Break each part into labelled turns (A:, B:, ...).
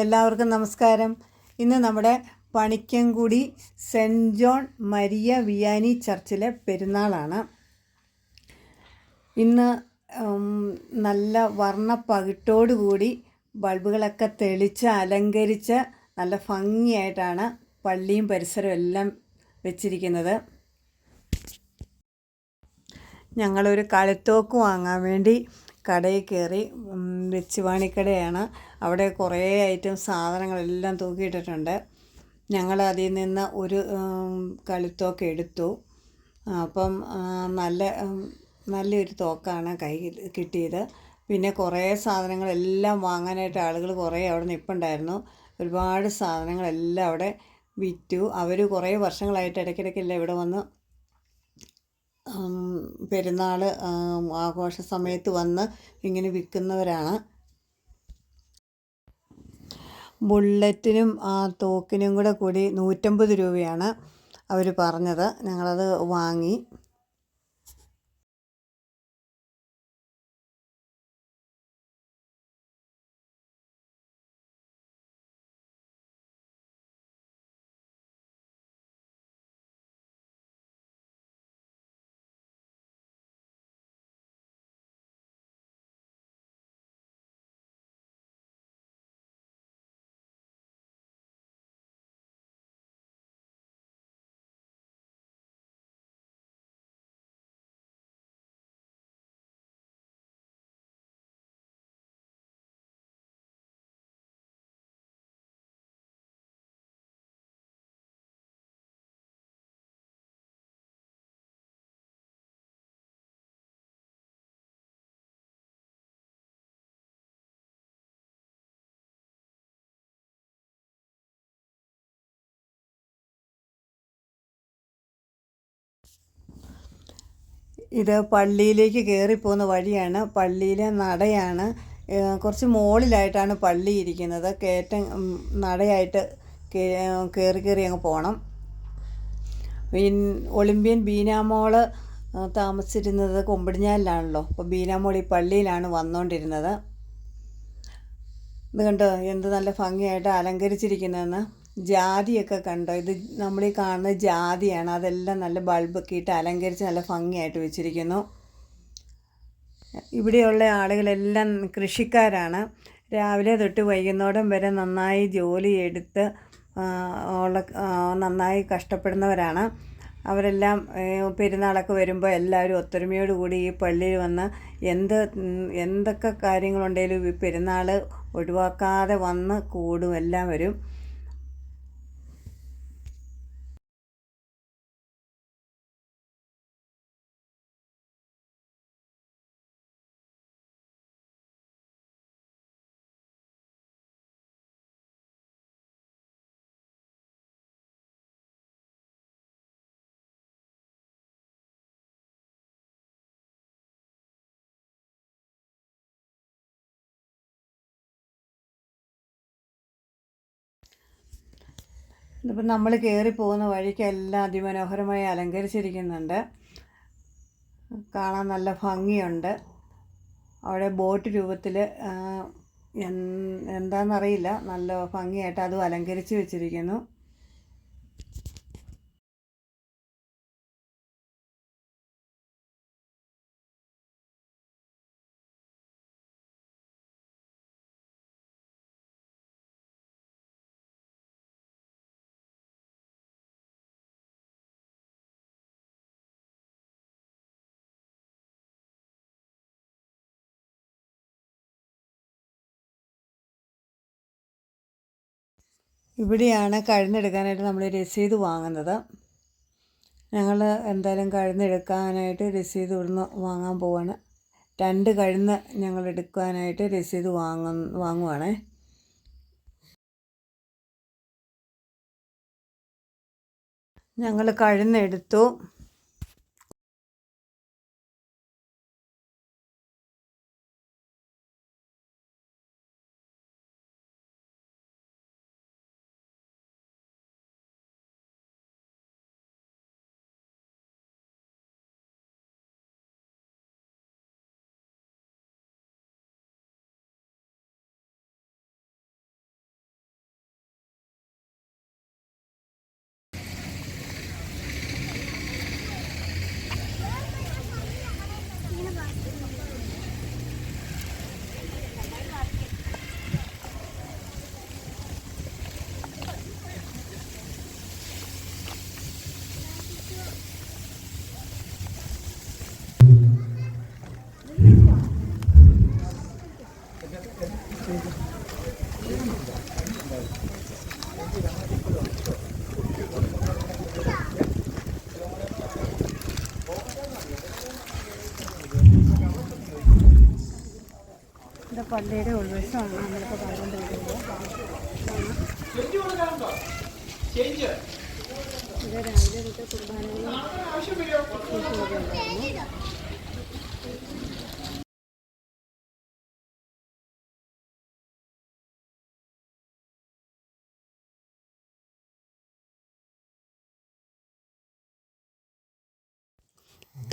A: എല്ലാവർക്കും നമസ്കാരം. ഇന്ന് നമ്മുടെ Panikkankudi saint John Maria Vianney ചർച്ചിലെ പെരുന്നാളാണ്. ഇന്ന് നല്ല വർണ്ണപ്പകിട്ടോടുകൂടി ബൾബുകളൊക്കെ തെളിച്ച് അലങ്കരിച്ച് നല്ല ഭംഗിയായിട്ടാണ് പള്ളിയും പരിസരവും എല്ലാം വെച്ചിരിക്കുന്നത്. ഞങ്ങളൊരു കളിത്തോക്ക് വാങ്ങാൻ വേണ്ടി കടയിൽ കയറി. വെച്ചുവാണിക്കടയാണ്. അവിടെ കുറേ ഐറ്റം സാധനങ്ങളെല്ലാം തൂക്കിയിട്ടിട്ടുണ്ട്. ഞങ്ങൾ അതിൽ നിന്ന് ഒരു കളിത്തോക്ക് എടുത്തു. അപ്പം നല്ലൊരു തോക്കാണ് കയ്യിൽ കിട്ടിയത്. പിന്നെ കുറേ സാധനങ്ങളെല്ലാം വാങ്ങാനായിട്ട് ആളുകൾ കുറേ അവിടെ നിൽപ്പുണ്ടായിരുന്നു. ഒരുപാട് സാധനങ്ങളെല്ലാം അവിടെ വിറ്റു. അവർ കുറേ വർഷങ്ങളായിട്ട് ഇടയ്ക്കിടയ്ക്കെല്ലാം ഇവിടെ വന്ന് പെരുന്നാൾ ആഘോഷ സമയത്ത് വന്ന് ഇങ്ങനെ വിൽക്കുന്നവരാണ്. ബുള്ളറ്റിനും ആ തോക്കിനും കൂടി 150 രൂപയാണ് അവർ പറഞ്ഞത്. ഞങ്ങളത് വാങ്ങി. ഇത് പള്ളിയിലേക്ക് കയറിപ്പോകുന്ന വഴിയാണ്. പള്ളിയിലെ നടയാണ്. കുറച്ച് മുകളിലായിട്ടാണ് പള്ളി ഇരിക്കുന്നത്. കയറ്റം നടയായിട്ട് കയറി അങ്ങ് പോകണം. ഒളിമ്പ്യൻ ബീനാമോൾ താമസിച്ചിരുന്നത് കൊമ്പടിഞ്ഞാലിലാണല്ലോ. അപ്പോൾ ബീനാമോൾ ഈ പള്ളിയിലാണ് വന്നുകൊണ്ടിരുന്നത്. ഇത് കണ്ടോ എന്ത് നല്ല ഭംഗിയായിട്ട് അലങ്കരിച്ചിരിക്കുന്നതെന്ന്. ജാതിയൊക്കെ കണ്ടോ? ഇത് നമ്മളീ കാണുന്ന ജാതിയാണ്. അതെല്ലാം നല്ല ബൾബൊക്കെ ഇട്ട് അലങ്കരിച്ച് നല്ല ഭംഗിയായിട്ട് വെച്ചിരിക്കുന്നു. ഇവിടെയുള്ള ആളുകളെല്ലാം കൃഷിക്കാരാണ്. രാവിലെ തൊട്ട് വൈകുന്നേരം വരെ നന്നായി ജോലിയെടുത്ത് നന്നായി കഷ്ടപ്പെടുന്നവരാണ്. അവരെല്ലാം പെരുന്നാളൊക്കെ വരുമ്പോൾ എല്ലാവരും ഒത്തൊരുമയോട് കൂടി ഈ പള്ളിയിൽ വന്ന് എന്തൊക്കെ കാര്യങ്ങളുണ്ടെങ്കിലും ഈ പെരുന്നാൾ ഒഴിവാക്കാതെ വന്ന് കൂടും എല്ലാവരും. ഇതിപ്പോൾ നമ്മൾ കയറി പോകുന്ന വഴിക്കെല്ലാം അതിമനോഹരമായി അലങ്കരിച്ചിരിക്കുന്നുണ്ട്. കാണാൻ നല്ല ഭംഗിയുണ്ട്. അവിടെ ബോട്ട് രൂപത്തിൽ എന്താണെന്നറിയില്ല, നല്ല ഭംഗിയായിട്ട് അതും അലങ്കരിച്ച് വെച്ചിരിക്കുന്നു. ഇവിടെയാണ് കഴുന്നെടുക്കാനായിട്ട് നമ്മൾ രസീത് വാങ്ങുന്നത്. ഞങ്ങൾ എന്തായാലും കഴുന്നെടുക്കാനായിട്ട് രസീത് ഇവിടുന്ന് വാങ്ങാൻ പോവാണ്. 2 കഴുന്ന് ഞങ്ങൾ എടുക്കാനായിട്ട് രസീത് വാങ്ങുവാണേ. ഞങ്ങൾ കഴുന്നെടുത്തു. ഇത് പള്ളിയുടെ ഉത്സവമാണ് നമ്മളിപ്പോൾ കണ്ടുകൊണ്ടിരിക്കുന്നത്. ഇത് രാവിലെ തൊട്ട് കുർബാനയും ഉണ്ടായിരുന്നു.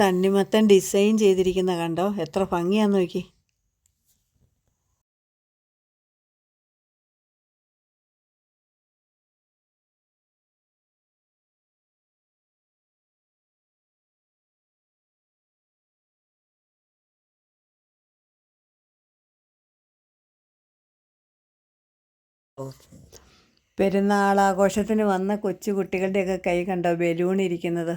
A: തണ്ണിമത്തൻ ഡിസൈൻ ചെയ്തിരിക്കുന്ന കണ്ടോ, എത്ര ഭംഗിയാന്ന് നോക്കി. പെരുന്നാളാഘോഷത്തിന് വന്ന കൊച്ചു കുട്ടികളുടെയൊക്കെ കൈ കണ്ടോ ബലൂൺ ഇരിക്കുന്നത്.